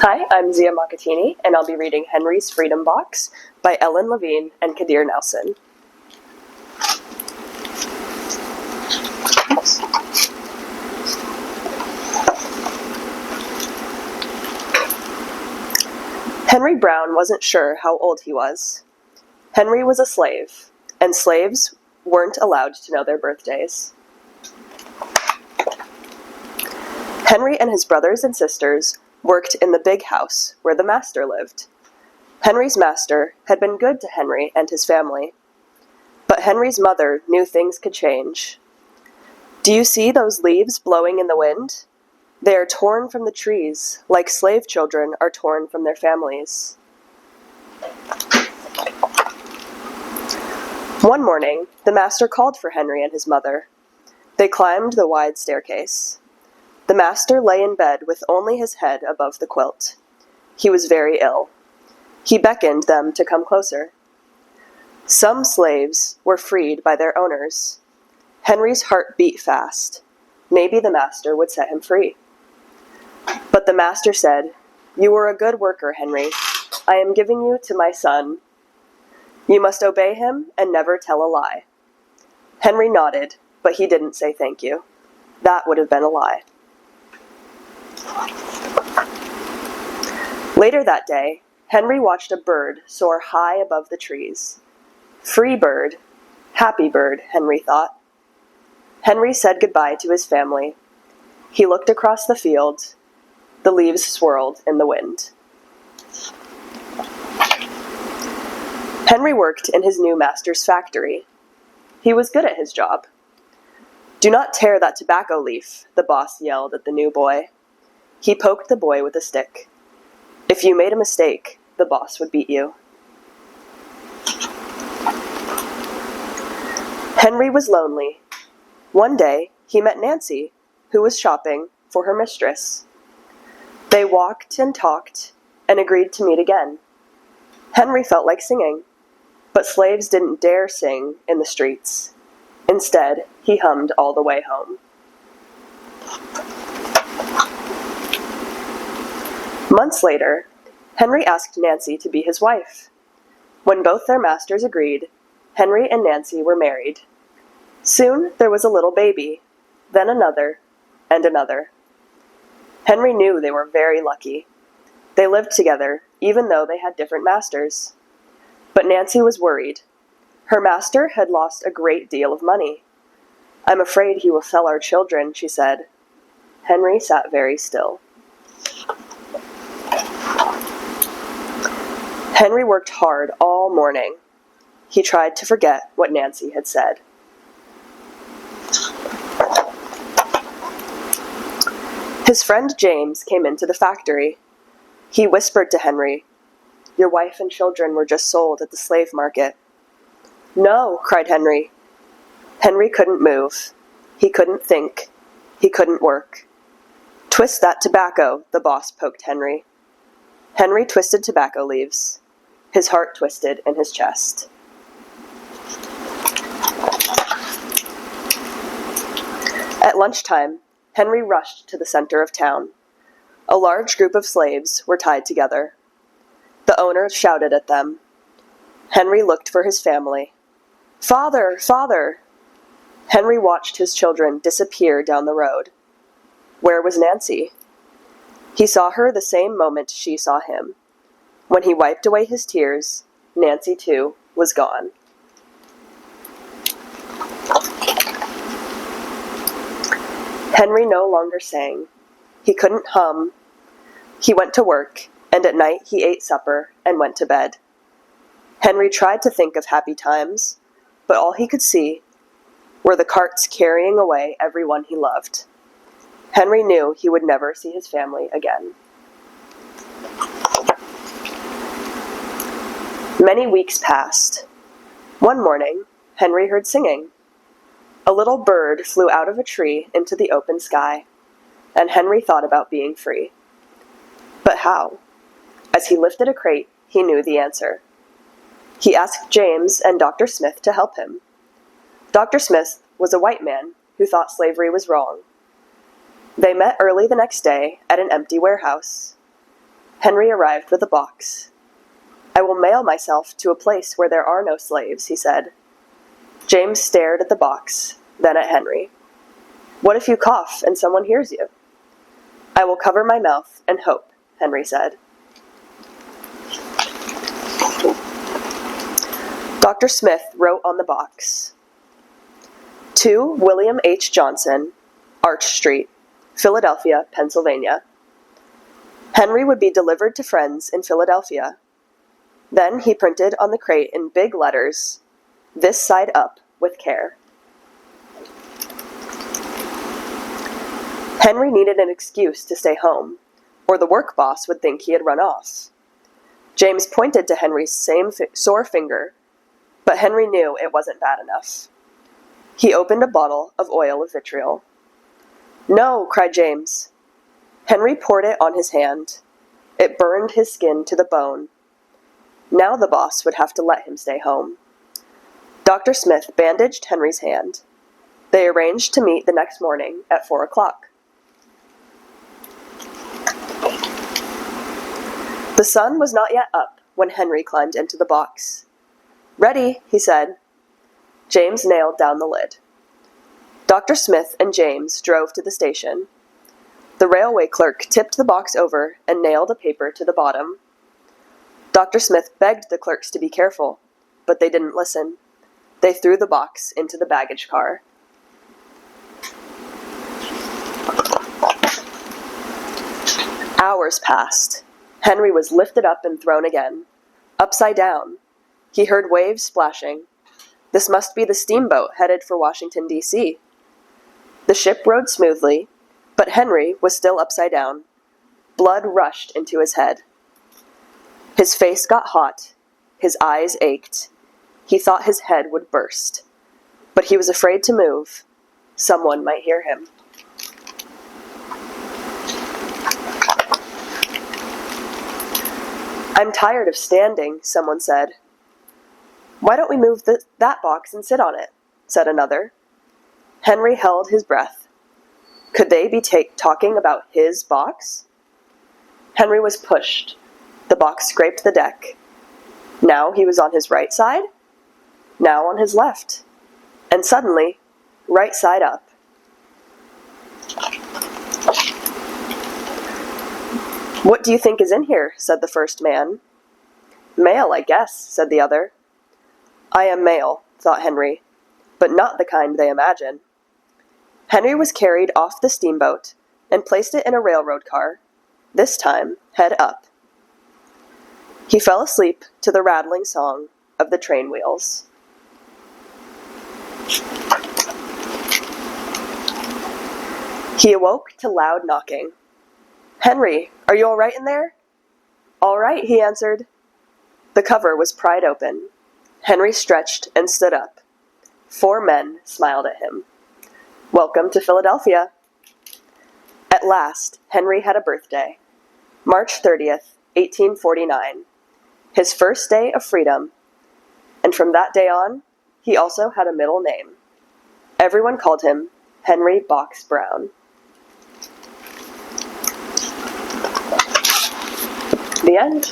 Hi, I'm Zia Makatini, and I'll be reading Henry's Freedom Box by Ellen Levine and Kadir Nelson. Henry Brown wasn't sure how old he was. Henry was a slave, and slaves weren't allowed to know their birthdays. Henry and his brothers and sisters worked in the big house where the master lived. Henry's master had been good to Henry and his family. But Henry's mother knew things could change. "Do you see those leaves blowing in the wind? They are torn from the trees, like slave children are torn from their families." One morning, the master called for Henry and his mother. They climbed the wide staircase. The master lay in bed with only his head above the quilt. He was very ill. He beckoned them to come closer. Some slaves were freed by their owners. Henry's heart beat fast. Maybe the master would set him free. But the master said, "You were a good worker, Henry. I am giving you to my son. You must obey him and never tell a lie." Henry nodded, but he didn't say thank you. That would have been a lie. Later that day, Henry watched a bird soar high above the trees. Free bird, happy bird, Henry thought. Henry said goodbye to his family. He looked across the field. The leaves swirled in the wind. Henry worked in his new master's factory. He was good at his job. "Do not tear that tobacco leaf," the boss yelled at the new boy. He poked the boy with a stick. If you made a mistake, the boss would beat you. Henry was lonely. One day, he met Nancy, who was shopping for her mistress. They walked and talked and agreed to meet again. Henry felt like singing, but slaves didn't dare sing in the streets. Instead, he hummed all the way home. Months later, Henry asked Nancy to be his wife. When both their masters agreed, Henry and Nancy were married. Soon there was a little baby, then another, and another. Henry knew they were very lucky. They lived together, even though they had different masters. But Nancy was worried. Her master had lost a great deal of money. "I'm afraid he will sell our children," she said. Henry sat very still. Henry worked hard all morning. He tried to forget what Nancy had said. His friend James came into the factory. He whispered to Henry, "Your wife and children were just sold at the slave market." "No," cried Henry. Henry couldn't move. He couldn't think. He couldn't work. "Twist that tobacco," the boss poked Henry. Henry twisted tobacco leaves. His heart twisted in his chest. At lunchtime, Henry rushed to the center of town. A large group of slaves were tied together. The owner shouted at them. Henry looked for his family. "Father! Father!" Henry watched his children disappear down the road. Where was Nancy? He saw her the same moment she saw him. When he wiped away his tears, Nancy, too, was gone. Henry no longer sang. He couldn't hum. He went to work, and at night he ate supper and went to bed. Henry tried to think of happy times, but all he could see were the carts carrying away everyone he loved. Henry knew he would never see his family again. Many weeks passed. One morning, Henry heard singing. A little bird flew out of a tree into the open sky, and Henry thought about being free. But how? As he lifted a crate, he knew the answer. He asked James and Dr. Smith to help him. Dr. Smith was a white man who thought slavery was wrong. They met early the next day at an empty warehouse. Henry arrived with a box. "I will mail myself to a place where there are no slaves," he said. James stared at the box, then at Henry. "What if you cough and someone hears you?" "I will cover my mouth and hope," Henry said. Dr. Smith wrote on the box, "To William H. Johnson, Arch Street, Philadelphia, Pennsylvania." Henry would be delivered to friends in Philadelphia. Then he printed on the crate in big letters, "This side up with care." Henry needed an excuse to stay home, or the work boss would think he had run off. James pointed to Henry's same sore finger, but Henry knew it wasn't bad enough. He opened a bottle of oil of vitriol. "No!" cried James. Henry poured it on his hand. It burned his skin to the bone. Now the boss would have to let him stay home. Dr. Smith bandaged Henry's hand. They arranged to meet the next morning at 4 o'clock. The sun was not yet up when Henry climbed into the box. "Ready," he said. James nailed down the lid. Dr. Smith and James drove to the station. The railway clerk tipped the box over and nailed a paper to the bottom. Dr. Smith begged the clerks to be careful, but they didn't listen. They threw the box into the baggage car. Hours passed. Henry was lifted up and thrown again. Upside down. He heard waves splashing. This must be the steamboat headed for Washington, D.C. The ship rode smoothly, but Henry was still upside down. Blood rushed into his head. His face got hot. His eyes ached. He thought his head would burst. But he was afraid to move. Someone might hear him. "I'm tired of standing," someone said. "Why don't we move that box and sit on it?" said another. Henry held his breath. Could they be talking about his box? Henry was pushed. The box scraped the deck. Now he was on his right side, now on his left, and suddenly, right side up. "What do you think is in here?" said the first man. "Mail, I guess," said the other. "I am mail," thought Henry, "but not the kind they imagine." Henry was carried off the steamboat and placed it in a railroad car, this time head up. He fell asleep to the rattling song of the train wheels. He awoke to loud knocking. "Henry, are you all right in there?" "All right," he answered. The cover was pried open. Henry stretched and stood up. 4 men smiled at him. "Welcome to Philadelphia." At last, Henry had a birthday. March 30th, 1849. His first day of freedom. And from that day on, he also had a middle name. Everyone called him Henry Box Brown. The end.